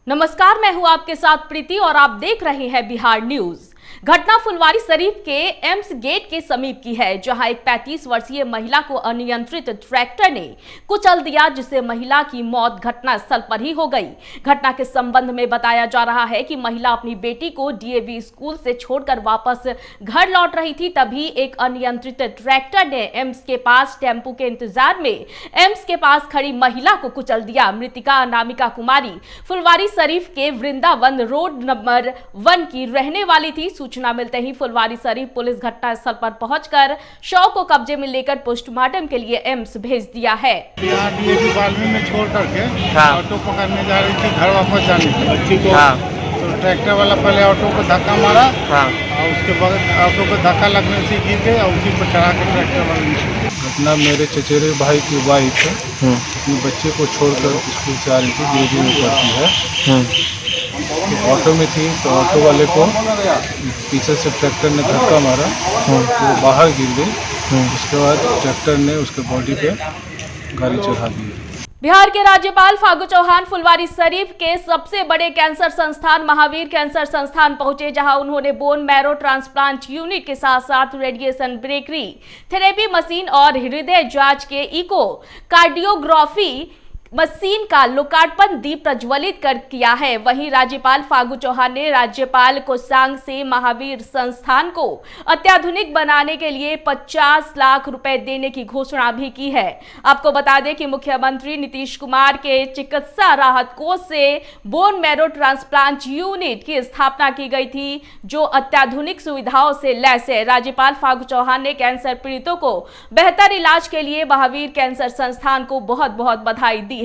नमस्कार, मैं हूं आपके साथ प्रीति और आप देख रहे हैं बिहार न्यूज। घटना फुलवारीशरीफ के एम्स गेट के समीप की है, जहां एक 35 वर्षीय महिला को अनियंत्रित ट्रैक्टर ने कुचल दिया, जिससे महिला की मौत घटनास्थल पर ही हो गई। घटना के संबंध में बताया जा रहा है कि महिला अपनी बेटी को डीएवी स्कूल से छोड़कर वापस घर लौट रही थी, तभी एक अनियंत्रित ट्रैक्टर ने एम्स के पास टेम्पो के इंतजार में एम्स के पास खड़ी महिला को कुचल दिया। मृतिका अनामिका कुमारी फुलवारीशरीफ के वृंदावन रोड नंबर 1 की रहने वाली थी। सूचना मिलते ही फुलवारीशरीफ पुलिस घटनास्थल पर पहुंचकर शव को कब्जे में लेकर पोस्टमार्टम के लिए एम्स भेज दिया है। डीएवी बालमी में छोड़ करके ऑटो पकड़ने जा रही थी, घर वापस जाने की बच्ची को। तो ट्रैक्टर वाला पहले ऑटो को धक्का मारा और उसके बाद ऑटो को धक्का लगने से गिर गए और उसी पर चढ़ा के ट्रैक्टर वाले ने। घटना मेरे चचेरे भाई की वाइफ अपने बच्चे को छोड़कर स्कूल से आ रही थी, डीएवी में पढ़ती है। तो ऑटो में थी तो ऑटो वाले को पीछे से ट्रैक्टर ने धक्का मारा, वो बाहर गिर गई। उसके बाद ट्रैक्टर ने उसके बॉडी पे गाड़ी चढ़ा दी। बिहार के राज्यपाल फागू चौहान फुलवारीशरीफ के सबसे बड़े कैंसर संस्थान महावीर कैंसर संस्थान पहुंचे, जहां उन्होंने बोन मैरो ट्रांसप्लांट यूनिट के साथ साथ रेडिएशन ब्रेकरी थेरेपी मशीन और हृदय जांच के इको कार्डियोग्राफी मशीन का लोकार्पण दीप प्रज्वलित कर किया है। वहीं राज्यपाल फागू चौहान ने राज्यपाल कोषांग से महावीर संस्थान को अत्याधुनिक बनाने के लिए 50 लाख रुपए देने की घोषणा भी की है। आपको बता दें कि मुख्यमंत्री नीतीश कुमार के चिकित्सा राहत कोष से बोन मैरो ट्रांसप्लांट यूनिट की स्थापना की गई थी, जो अत्याधुनिक सुविधाओं से लैस है। राज्यपाल फागू चौहान ने कैंसर पीड़ितों को बेहतर इलाज के लिए महावीर कैंसर संस्थान को बहुत बहुत बधाई दी है।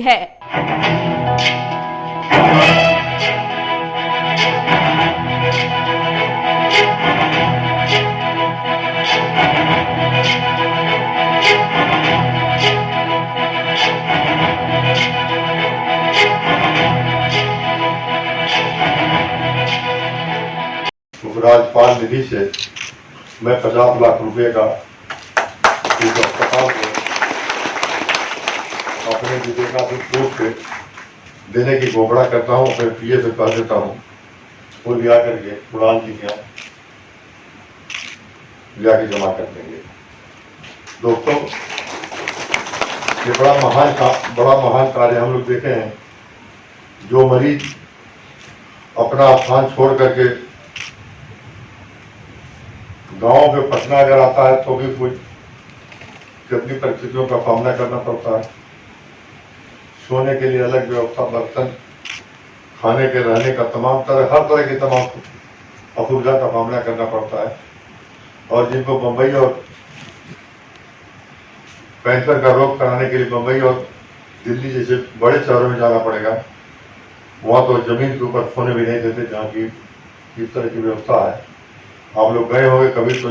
राज्यपाल निधि से मैं 50 लाख रुपए का इस अस्पताल को अपने विवेका से सोच के देने की घोषणा करता हूँ। फिर पीए से कह देता हूँ वो लिया करके उड़ान जी के लिया के जमा कर देंगे। दोस्तों, ये बड़ा महान कार्य हम लोग देखे हैं। जो मरीज अपना स्थान छोड़ करके गांव पे पटना अगर आता है तो भी कुछ कितनी परिस्थितियों का सामना करना पड़ता है। सोने के लिए अलग व्यवस्था, बर्तन, खाने के रहने का हर तरह की तमाम असुविधा का सामना करना पड़ता है। और जिनको बम्बई और कैंसर का रोग कराने के लिए बम्बई और दिल्ली जैसे बड़े शहरों में जाना पड़ेगा, वहाँ तो जमीन के ऊपर सोने भी नहीं देते, जहाँ की इस तरह की व्यवस्था है। आप लोग गए होंगे कभी, तो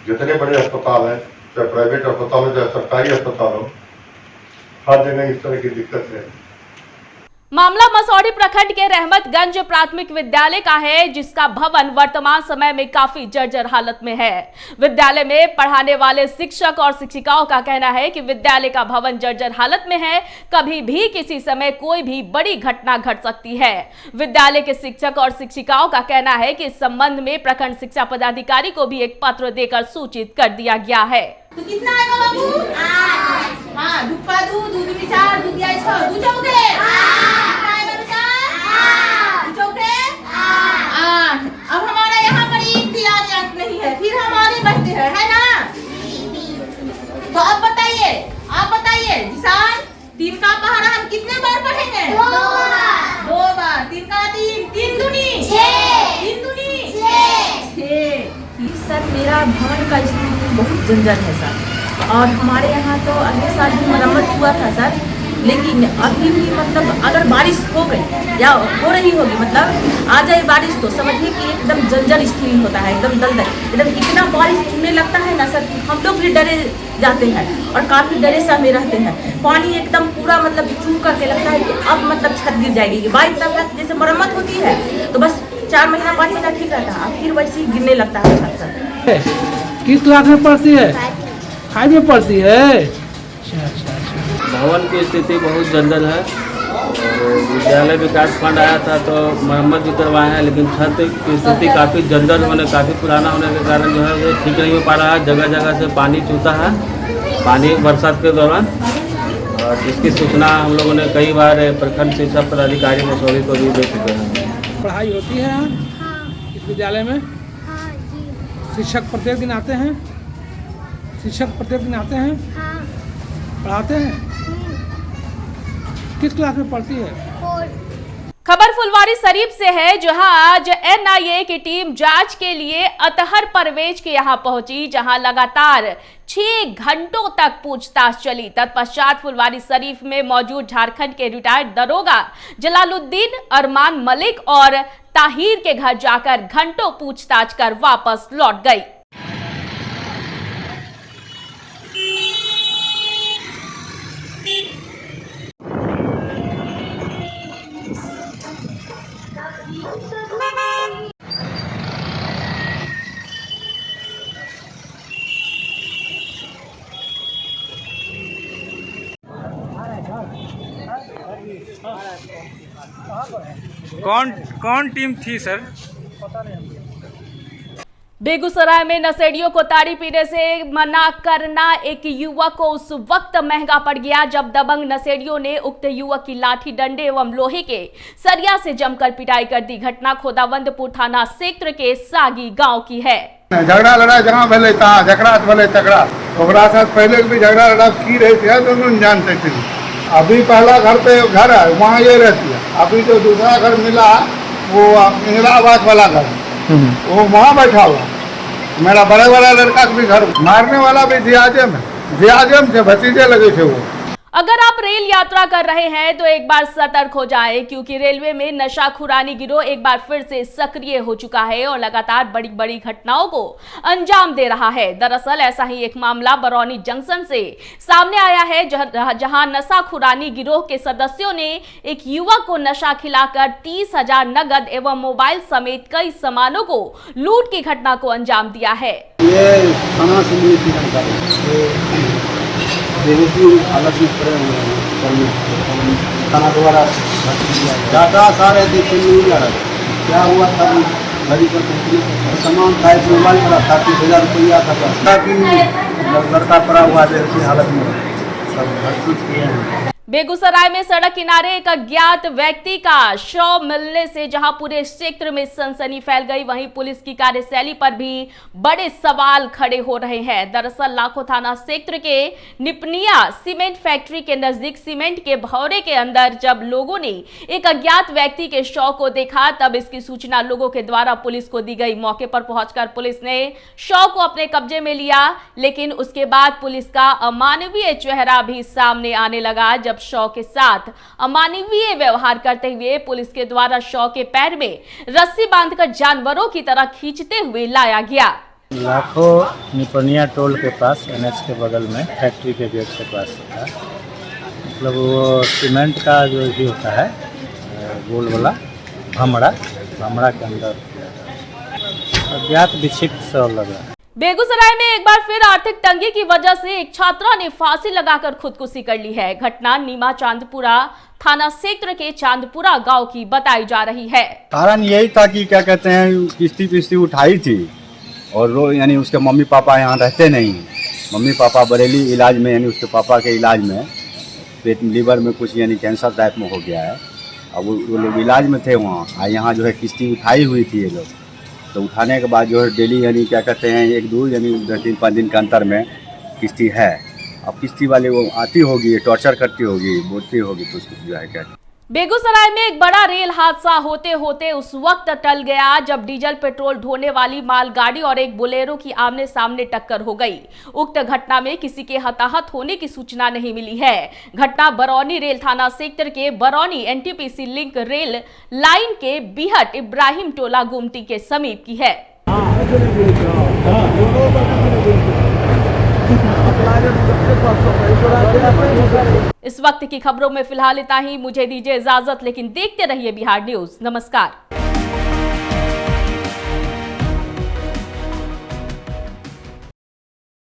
जितने बड़े अस्पताल हैं, चाहे प्राइवेट अस्पताल हो चाहे सरकारी अस्पताल हो, हर जगह इस तरह की दिक्कत है। मामला मसौढ़ी प्रखंड के रहमतगंज प्राथमिक विद्यालय का है, जिसका भवन वर्तमान समय में काफी जर्जर हालत में है। विद्यालय में पढ़ाने वाले शिक्षक और शिक्षिकाओं का कहना है कि विद्यालय का भवन जर्जर हालत में है, कभी भी किसी समय कोई भी बड़ी घटना घट सकती है। विद्यालय के शिक्षक और शिक्षिकाओं का कहना है कि इस संबंध में प्रखंड शिक्षा पदाधिकारी को भी एक पत्र देकर सूचित कर दिया गया है। तो कितना आएगा बाबू? 8। हाँ, दुप्पा दूध, दूध में 4, दूध या 6, दूध चौके। कितना आएगा बेटा? 8। चौके? 8। अब हमारा यहाँ पर इंतजाम नहीं है, फिर हम आगे बढ़ते हैं, है ना? तो अब बताइए, किसान 3 का पहाड़ा हम कितने बार पढ़ेंगे? 2 बार। 3 का 3, 3 दूनी 6, 3 दूनी 6। सर, मेरा भवन का स्थिति बहुत जर्जर है सर, और हमारे यहाँ तो अगले साल भी मरम्मत हुआ था सर, लेकिन अभी भी मतलब अगर बारिश हो गई या हो रही होगी, मतलब आ जाए बारिश, तो समझिए कि एकदम जर्जर स्थिति होता है, एकदम दलदल, एकदम इतना बारिश होने लगता है ना सर, हम लोग भी डरे जाते हैं और काफ़ी डरे सा में रहते हैं। पानी एकदम पूरा मतलब चूक करके लगता है कि अब मतलब छत गिर जाएगी। बारिश तक जैसे मरम्मत होती है तो बस 4 महीना 5 महीना ठीक रहता है, फिर वैसे ही गिरने लगता है सर। किस क्लास में पढ़ती है? 5 में पढ़ती है। भवन की स्थिति बहुत जर्जर है विद्यालय विकास फंड आया था तो मरम्मत भी करवाए हैं, लेकिन छत की स्थिति काफ़ी जर्जर होने, काफ़ी पुराना होने के कारण जो है वो ठीक नहीं हो पा रहा है। जगह जगह से पानी चूता है, पानी बरसात के दौरान। और इसकी सूचना हम लोगों ने कई बार प्रखंड शिक्षा पदाधिकारी मसौरी को भी दे चुके हैं। पढ़ाई होती है यहाँ हाँ इस विद्यालय में? हाँ जी शिक्षक प्रत्येक दिन आते हैं? शिक्षक प्रत्येक दिन आते हैं, हाँ पढ़ाते हैं? किस क्लास में पढ़ती है? 4 खबर फुलवारी शरीफ से है, जहां आज एनआईए की टीम जांच के लिए अतहर परवेज के यहां पहुंची, जहां लगातार 6 घंटों तक पूछताछ चली। तत्पश्चात फुलवारी शरीफ में मौजूद झारखंड के रिटायर्ड दरोगा जलालुद्दीन, अरमान मलिक और ताहिर के घर जाकर घंटों पूछताछ कर वापस लौट गई। कौन टीम थी सर? बेगूसराय में नशेड़ियों को ताड़ी पीने से मना करना एक युवक को उस वक्त महंगा पड़ गया जब दबंग नशेड़ियों ने उक्त युवक की लाठी, डंडे एवं लोहे के सरिया से जमकर पिटाई कर दी। घटना खोदावंदपुर थाना क्षेत्र के सागी गांव की है। झगड़ा लड़ा जहाँ भले तहाँ झगड़ा भले तगड़ा, ओकरा साथ पहले भी झगड़ा लड़ा की रही थी, दोनों जानते थे। अभी पहला घर है वहाँ ये रहती है, अभी जो दूसरा घर मिला वो इंदिरा आवास वाला घर, वो वहाँ बैठा हुआ। मेरा बड़े वाला लड़का भी घर, मारने वाला भी जियाजम से भतीजे लगे थे वो। अगर आप रेल यात्रा कर रहे हैं तो एक बार सतर्क हो जाएं, क्योंकि रेलवे में नशाखुरानी गिरोह एक बार फिर से सक्रिय हो चुका है और लगातार बड़ी बड़ी घटनाओं को अंजाम दे रहा है। दरअसल ऐसा ही एक मामला बरौनी जंक्शन से सामने आया है, जहां नशाखुरानी गिरोह के सदस्यों ने एक युवक को नशा खिलाकर 30,000 नगद एवं मोबाइल समेत कई सामानों को लूट की घटना को अंजाम दिया है। हालत में पड़े हुए हैं, थाना द्वारा डाटा सारे देखे नहीं जा रहा। क्या हुआ था घड़ी पर सामान था, मोबाइल पड़ा था, 30,000 रुपया था, लड़का पड़ा हुआ है ऐसी हालत में सब हर चीज किए हैं। बेगूसराय में सड़क किनारे एक अज्ञात व्यक्ति का शव मिलने से जहां पूरे क्षेत्र में सनसनी फैल गई, वहीं पुलिस की कार्यशैली पर भी बड़े सवाल खड़े हो रहे हैं। दरअसल लाखों थाना क्षेत्र के निपनिया सीमेंट फैक्ट्री के नजदीक सीमेंट के भौरे के अंदर जब लोगों ने एक अज्ञात व्यक्ति के शव को देखा, तब इसकी सूचना लोगों के द्वारा पुलिस को दी गई। मौके पर पहुंचकर पुलिस ने शव को अपने कब्जे में लिया, लेकिन उसके बाद पुलिस का अमानवीय चेहरा भी सामने आने लगा जब शव के साथ अमानवीय व्यवहार करते हुए पुलिस के द्वारा शव के पैर में रस्सी बांधकर जानवरों की तरह खींचते हुए लाया गया। लाखों निपनिया टोल के पास NH के बगल में फैक्ट्री के गेट के पास था, मतलब वो सीमेंट का जो भी होता है गोल वाला भमड़ा के अंदर अज्ञात विक्षिप्त सा लग रहा है। बेगूसराय में एक बार फिर आर्थिक तंगी की वजह से एक छात्रा ने फांसी लगाकर खुदकुशी कर ली है। घटना नीमा चांदपुरा थाना क्षेत्र के चांदपुरा गांव की बताई जा रही है। कारण यही था कि क्या कहते हैं, किस्ती उठाई थी और यानी उसके मम्मी पापा यहाँ रहते नहीं। मम्मी पापा बरेली इलाज में, यानी उसके पापा के इलाज में पेट लीवर में कुछ यानी कैंसर टाइप में हो गया है। अब वो लोग इलाज में थे वहाँ, यहाँ जो है किस्ती उठाई हुई थी ये लोग, तो उठाने के बाद जो है डेली यानी क्या कहते हैं 1-2 यानी 3-5 दिन के अंतर में किस्ती है। अब किस्ती वाले वो आती होगी, टॉर्चर करती होगी, बोलती होगी, तो उसको जो है क्या। बेगूसराय में एक बड़ा रेल हादसा होते होते उस वक्त टल गया जब डीजल पेट्रोल ढोने वाली मालगाड़ी और एक बोलेरो की आमने सामने टक्कर हो गई। उक्त घटना में किसी के हताहत होने की सूचना नहीं मिली है। घटना बरौनी रेल थाना क्षेत्र के Barauni NTPC link rail line के बिहट इब्राहिम टोला गुमटी के समीप की है। इस वक्त की खबरों में फिलहाल इतना ही। मुझे दीजिए इजाजत, लेकिन देखते रहिए बिहार न्यूज। नमस्कार।